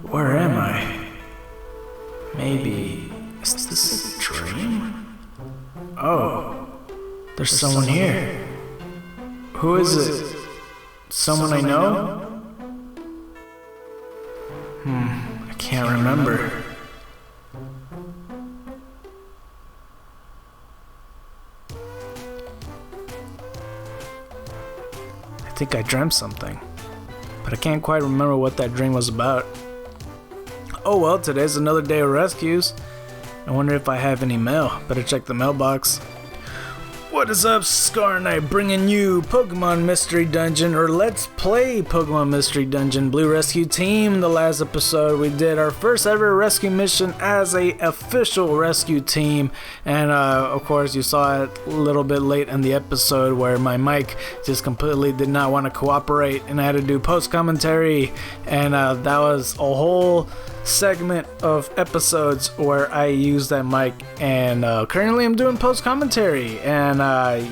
Where am I? Maybe, is this a dream? Oh, there's someone here. Who is it? Someone I know? I can't remember. I think I dreamt something, but I can't quite remember what that dream was about. Oh well, today's another day of rescues. I wonder if I have any mail. Better check the mailbox. What is up, Scar Knight, bringing you Pokemon Mystery Dungeon, or Let's Play Pokemon Mystery Dungeon Blue Rescue Team. The last episode we did our first ever rescue mission as a official rescue team, and of course you saw it a little bit late in the episode where my mic just completely did not want to cooperate and I had to do post commentary, and that was a whole segment of episodes where I use that mic, and currently I'm doing post commentary, and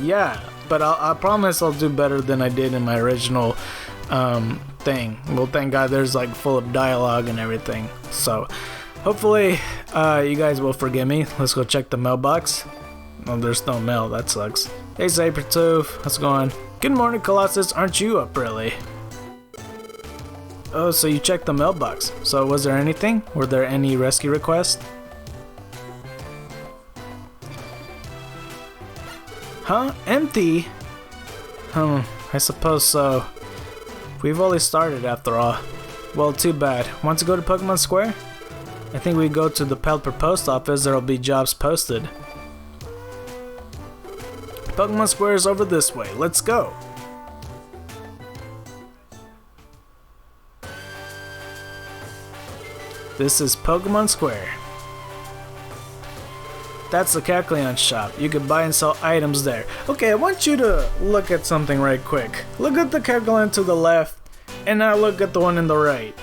yeah, but I promise I'll do better than I did in my original thing. Well, thank God there's like full of dialogue and everything, so hopefully you guys will forgive me. Let's go check the mailbox. Oh, there's no mail, that sucks. Hey Sabertooth, how's it going? Good morning, Colossus, aren't you up early? Oh, so you checked the mailbox. So was there anything? Were there any rescue requests? Huh? Empty? I suppose so. We've only started after all. Well, too bad. Want to go to Pokemon Square? I think we go to the Pelipper post office. There'll be jobs posted. Pokemon Square is over this way. Let's go. This is Pokemon Square. That's the Kecleon shop. You can buy and sell items there. Okay, I want you to look at something right quick. Look at the Kecleon to the left, and now look at the one in the right.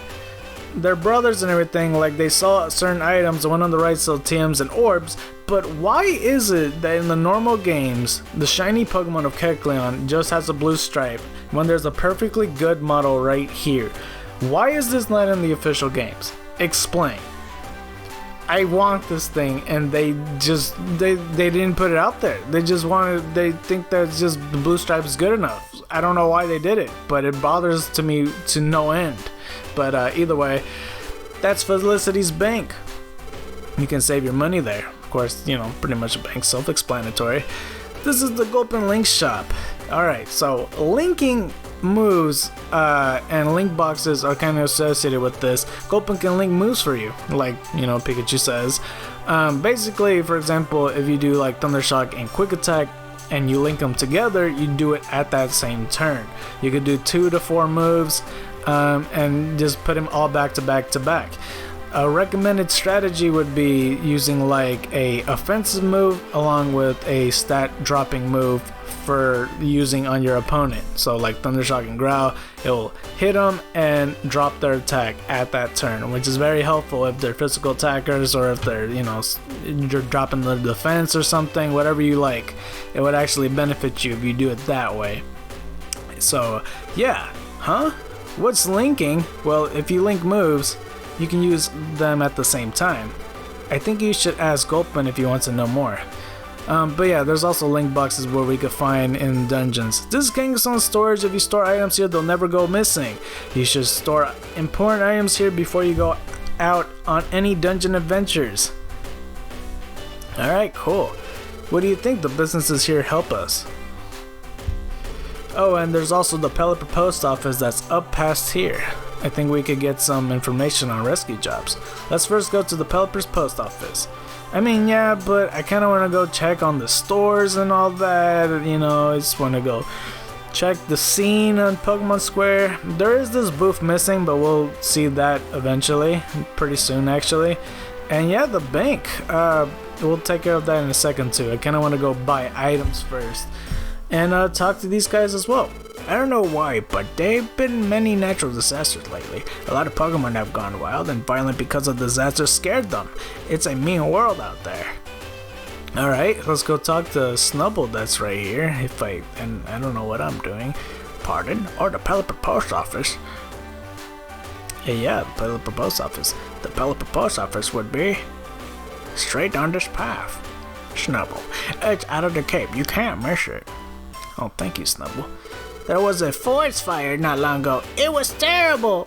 They're brothers and everything, like they sell certain items. The one on the right sells TMs and orbs, but why is it that in the normal games, the shiny Pokemon of Kecleon just has a blue stripe when there's a perfectly good model right here? Why is this not in the official games? Explain. I want this thing, and they didn't put it out there. They think that just the blue stripe is good enough. I don't know why they did it, but it bothers me to no end. But either way, that's Felicity's Bank. You can save your money there. Of course, you know, pretty much a bank, self-explanatory. This is the Gulpin Link shop. Alright, so linking moves and link boxes are kind of associated with this. Gulpin can link moves for you, like, you know, Pikachu says. Basically, for example, if you do like Thunder Shock and Quick Attack and you link them together, you do it at that same turn. You could do 2 to 4 moves and just put them all back to back to back. A recommended strategy would be using like a offensive move along with a stat dropping move for using on your opponent. So like Thunder Shock and Growl, it will hit them and drop their attack at that turn, which is very helpful if they're physical attackers or if they're, you know, you're dropping the defense or something, whatever you like. It would actually benefit you if you do it that way. So yeah, what's linking? Well, if you link moves, you can use them at the same time. I think you should ask Gulpin if you want to know more. But yeah, there's also link boxes where we could find in dungeons. This is Kangaskhan storage. If you store items here, they'll never go missing. You should store important items here before you go out on any dungeon adventures. Alright, cool. What do you think? The businesses here help us. Oh, and there's also the Pelipper post office that's up past here. I think we could get some information on rescue jobs. Let's first go to the Pelipper's post office. I mean, yeah, but I kind of want to go check on the stores and all that, you know. I just want to go check the scene on Pokemon Square. There is this booth missing, but we'll see that eventually, pretty soon actually. And yeah, the bank, we'll take care of that in a second too. I kind of want to go buy items first and talk to these guys as well. I don't know why, but there have been many natural disasters lately. A lot of Pokemon have gone wild and violent because of disasters scared them. It's a mean world out there. Alright, let's go talk to Snubbull that's right here. And I don't know what I'm doing. Pardon? Or the Pelipper Post Office? Yeah, the Pelipper Post Office. The Pelipper Post Office would be straight down this path. Snubbull, it's out of the Cape. You can't miss it. Oh, thank you, Snubbull. There was a forest fire not long ago. It was terrible.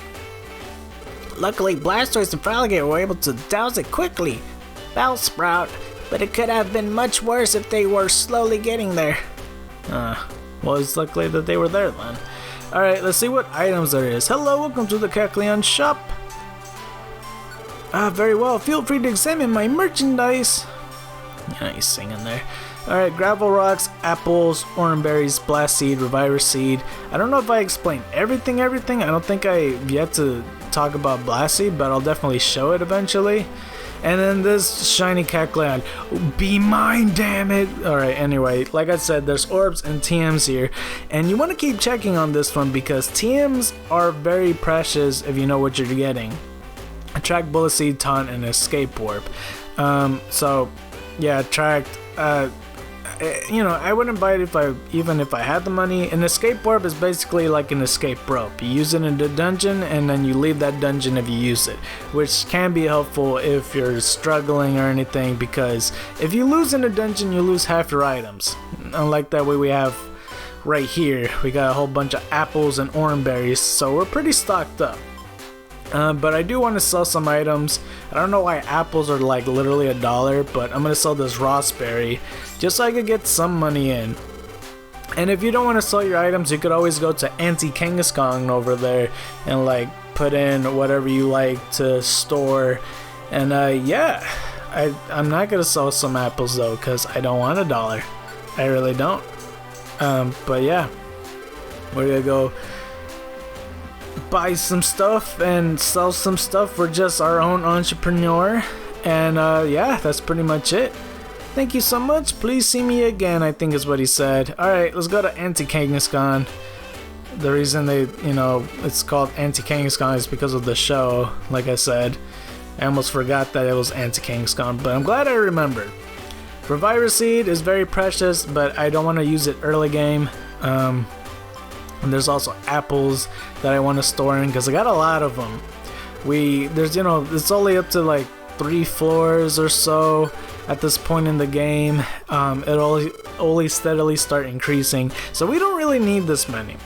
Luckily, Blastoise and Feraligatr were able to douse it quickly. Bellsprout, but it could have been much worse if they were slowly getting there. Well, it's luckily that they were there then. Alright, let's see what items there is. Hello, welcome to the Kecleon shop. Very well, feel free to examine my merchandise. Yeah, he's singing there. Alright, Gravel Rocks, Apples, Oran Berries, Blast Seed, Reviver Seed. I don't know if I explained everything. I don't think I've yet to talk about Blast Seed, but I'll definitely show it eventually. And then this shiny Kecleon. Be mine, damn it! Alright, anyway, like I said, there's orbs and TMs here. And you want to keep checking on this one because TMs are very precious if you know what you're getting. Attract, Bullet Seed, Taunt, and Escape Warp. So, yeah, Attract. You know, I wouldn't buy it even if I had the money. An escape warp is basically like an escape rope. You use it in the dungeon and then you leave that dungeon if you use it, which can be helpful if you're struggling or anything, because if you lose in a dungeon, you lose half your items. Unlike that way we have right here, we got a whole bunch of apples and orange berries, so we're pretty stocked up. But I do want to sell some items. I don't know why apples are like literally $1, but I'm gonna sell this Rossberry just so I could get some money in. And if you don't want to sell your items, you could always go to Auntie Kangaskhan over there and like put in whatever you like to store. And yeah, I'm not gonna sell some apples though, because I don't want $1. I really don't. But yeah, we're gonna go buy some stuff and sell some stuff for just our own entrepreneur. And yeah, that's pretty much it. Thank you so much. Please see me again, I think is what he said. Alright, let's go to Auntie Kangaskhan. The reason it's called Auntie Kangaskhan is because of the show, like I said. I almost forgot that it was Auntie Kangaskhan, but I'm glad I remembered. Reviver Seed is very precious, but I don't want to use it early game. And there's also apples that I want to store in because I got a lot of them. It's only up to like 3 floors or so at this point in the game. It'll only steadily start increasing, so we don't really need this many.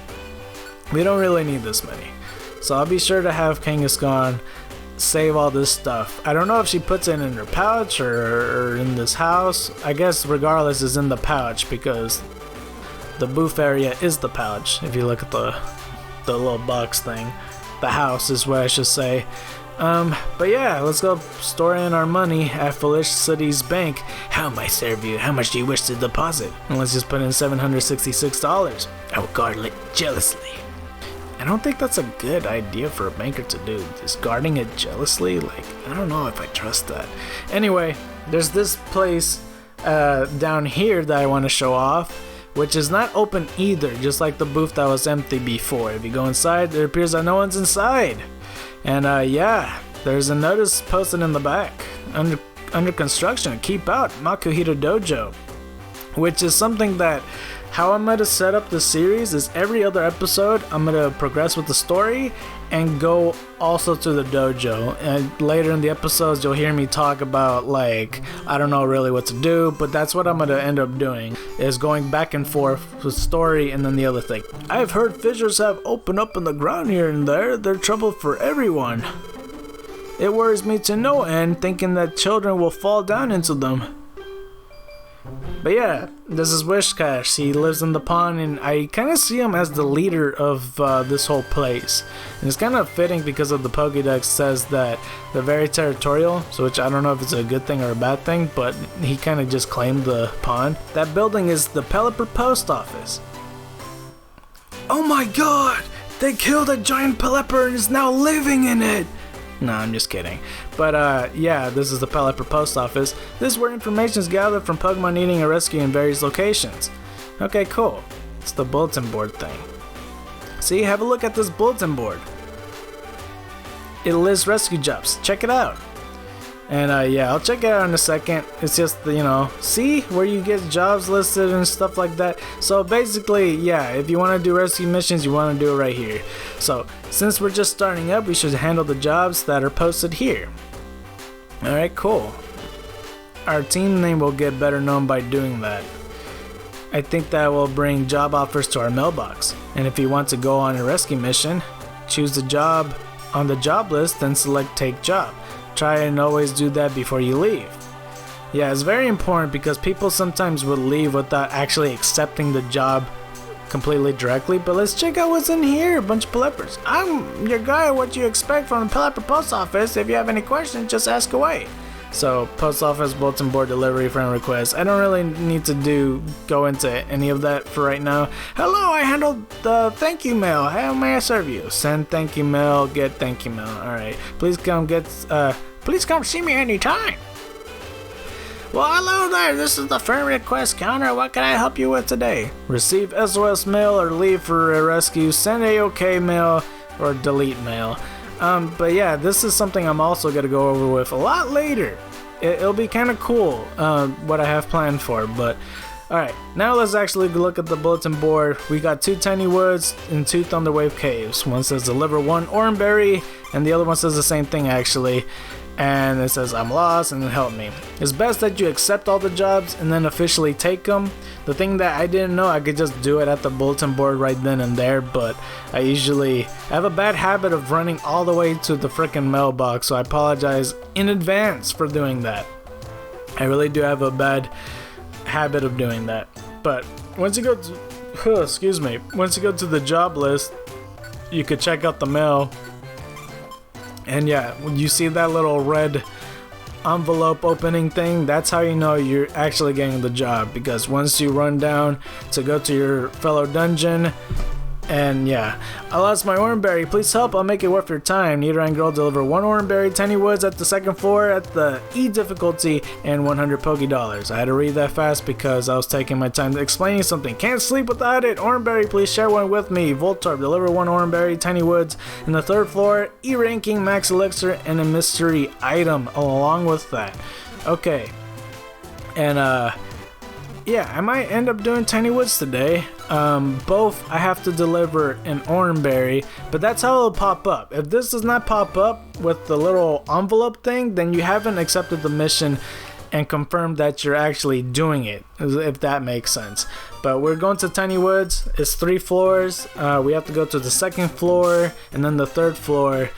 So I'll be sure to have Kangaskhan save all this stuff. I don't know if she puts it in her pouch or in this house. I guess regardless it's in the pouch because the booth area is the pouch. If you look at the little box thing, the house is what I should say. But yeah, let's go store in our money at Felicity's bank. How may I serve you? How much do you wish to deposit? And let's just put in $766. I will guard it jealously. I don't think that's a good idea for a banker to do. Just guarding it jealously? Like, I don't know if I trust that. Anyway, there's this place down here that I want to show off, which is not open either, just like the booth that was empty before. If you go inside, it appears that no one's inside. And yeah, there's a notice posted in the back. Under construction, keep out, Makuhita Dojo. Which is something that, how I'm going to set up the series is every other episode, I'm going to progress with the story and go also to the dojo. And later in the episodes, you'll hear me talk about, like, I don't know really what to do, but that's what I'm going to end up doing, is going back and forth with story and then the other thing. I've heard fissures have opened up in the ground here and there. They're trouble for everyone. It worries me to no end, thinking that children will fall down into them. But yeah, this is Whiscash. He lives in the pond, and I kind of see him as the leader of this whole place. And it's kind of fitting because of the Pokédex says that they're very territorial, so which I don't know if it's a good thing or a bad thing, but he kind of just claimed the pond. That building is the Pelipper Post Office. Oh my god! They killed a giant Pelipper and is now living in it! No, I'm just kidding. But yeah, this is the Pelipper Post Office. This is where information is gathered from Pokemon needing a rescue in various locations. Okay, cool. It's the bulletin board thing. See, have a look at this bulletin board. It lists rescue jobs. Check it out. And yeah, I'll check it out in a second. It's just, you know, see where you get jobs listed and stuff like that. So basically, yeah, if you want to do rescue missions, you want to do it right here. So since we're just starting up, we should handle the jobs that are posted here. Alright, cool. Our team name will get better known by doing that. I think that will bring job offers to our mailbox. And if you want to go on a rescue mission, choose the job on the job list, then select take job. Try and always do that before you leave. Yeah, it's very important because people sometimes will leave without actually accepting the job completely directly. But let's check out what's in here. A bunch of Pelipers. I'm your guy. What you expect from the Peliper post office? If you have any questions, just ask away. So post office bulletin board delivery friend request. I don't really need to go into any of that for right now. Hello, I handled the thank you mail. How may I serve you? Send thank you mail, get thank you mail. Alright. Please come see me anytime. Well, hello there. This is the friend request counter. What can I help you with today? Receive SOS mail or leave for a rescue. Send AOK mail or delete mail. But yeah, this is something I'm also going to go over with a lot later. It'll be kind of cool, what I have planned for, but alright, now let's actually look at the bulletin board. We got 2 Tiny Woods and 2 Thunderwave Caves. One says deliver 1 Oranberry, and the other one says the same thing actually. And it says I'm lost and help me. It's best that you accept all the jobs and then officially take them. The thing that I didn't know, I could just do it at the bulletin board right then and there, but I have a bad habit of running all the way to the frickin' mailbox, so I apologize in advance for doing that. I really do have a bad habit of doing that. But once you go to once you go to the job list, you could check out the mail. And yeah, when you see that little red envelope opening thing, that's how you know you're actually getting the job, because once you run down to go to your fellow dungeon, and yeah, I lost my Oranberry, please help, I'll make it worth your time. Nidoran Girl deliver 1 Oranberry, Tiny Woods at the 2nd floor at the E difficulty, and 100 Pokédollars. I had to read that fast because I was taking my time explaining something. Can't sleep without it. Oranberry, please share one with me. Voltorb deliver 1 Oranberry, Tiny Woods in the 3rd floor, E ranking, Max Elixir, and a mystery item along with that. Okay, and yeah, I might end up doing Tiny Woods today. Both I have to deliver an Oranberry, but that's how it'll pop up. If this does not pop up with the little envelope thing, then you haven't accepted the mission and confirmed that you're actually doing it, if that makes sense. But we're going to Tiny Woods. It's 3 floors. We have to go to the 2nd floor and then the 3rd floor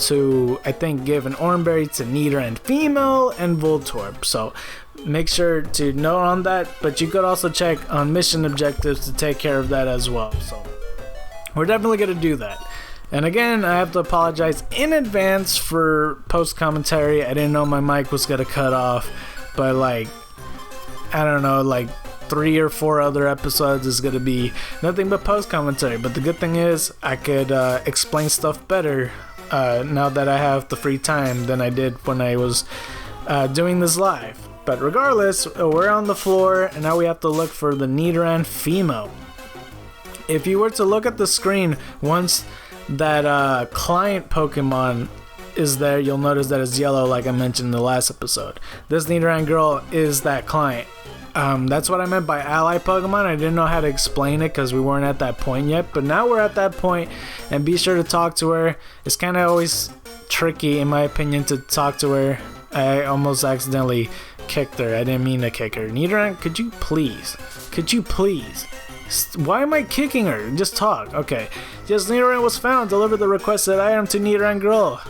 to, I think, give an Oranberry to Nidoran Female and Voltorb. So make sure to note on that, but you could also check on mission objectives to take care of that as well. So we're definitely going to do that. And again, I have to apologize in advance for post commentary. I didn't know my mic was going to cut off, but like, I don't know, like 3 or 4 other episodes is going to be nothing but post commentary. But the good thing is I could explain stuff better now that I have the free time than I did when I was doing this live. But regardless, we're on the floor, and now we have to look for the Nidoran Female. If you were to look at the screen once that client Pokemon is there, you'll notice that it's yellow like I mentioned in the last episode. This Nidoran Girl is that client. That's what I meant by ally Pokemon. I didn't know how to explain it because we weren't at that point yet, but now we're at that point, and be sure to talk to her. It's kind of always tricky, in my opinion, to talk to her. I almost accidentally kicked her. I didn't mean to kick her. Nidoran, could you please? Why am I kicking her? Just talk. Okay. Yes, Nidoran was found. Deliver the requested item to Nidoran Girl.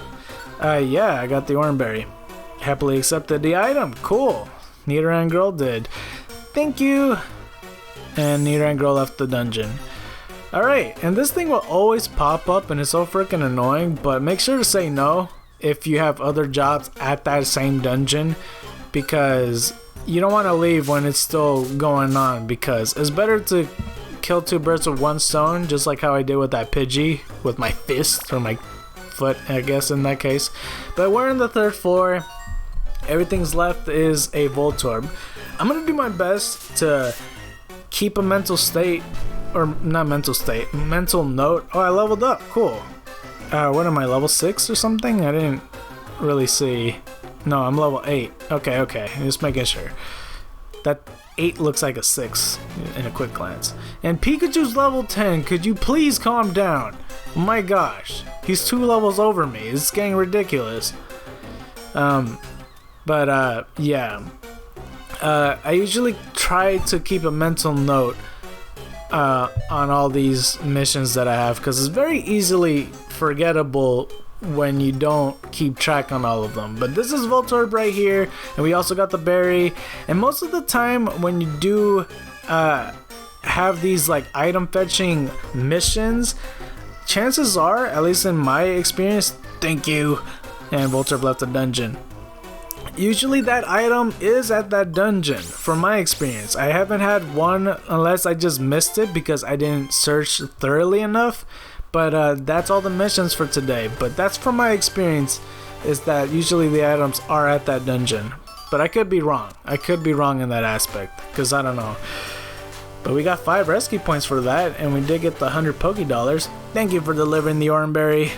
Yeah, I got the Oranberry. Happily accepted the item. Cool. Nidoran Girl did. Thank you. And Nidoran Girl left the dungeon. Alright, and this thing will always pop up and it's so freaking annoying, but make sure to say no if you have other jobs at that same dungeon, because you don't want to leave when it's still going on, because it's better to kill 2 birds with 1 stone, just like how I did with that Pidgey with my fist, or my foot, I guess in that case. But we're in the 3rd floor. Everything's left is a Voltorb. I'm gonna do my best to keep a mental state, or not mental state, mental note. Oh, I leveled up, cool. What am I, level 6 or something? I didn't really see. No, I'm level 8. Okay, okay. Just making sure. That 8 looks like a 6 in a quick glance. And Pikachu's level 10. Could you please calm down? Oh my gosh. He's 2 levels over me. It's getting ridiculous. Yeah. I usually try to keep a mental note on all these missions that I have, because it's very easily forgettable when you don't keep track on all of them. But this is Voltorb right here, and we also got the berry. And most of the time when you do have these like item fetching missions, chances are, at least in my experience, thank you, and Voltorb left the dungeon. Usually that item is at that dungeon, from my experience. I haven't had one unless I just missed it because I didn't search thoroughly enough. But that's all the missions for today. But that's from my experience, is that usually the items are at that dungeon. But I could be wrong. I could be wrong in that aspect, because I don't know. But we got 5 rescue points for that, and we did get the 100 Poké-Dollars. Thank you for delivering the Oran Berry.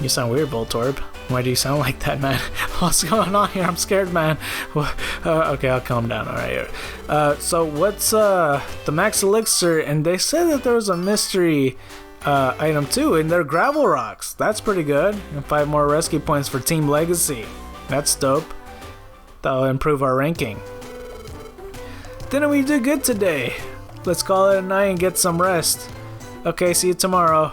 You sound weird, Voltorb. Why do you sound like that, man? What's going on here? I'm scared, man. Okay, I'll calm down. Alright. So what's the max elixir? And they said that there was a mystery item too, and they're gravel rocks. That's pretty good. And 5 more rescue points for Team Legacy. That's dope. That'll improve our ranking. Didn't we do good today? Let's call it a night and get some rest. Okay, see you tomorrow.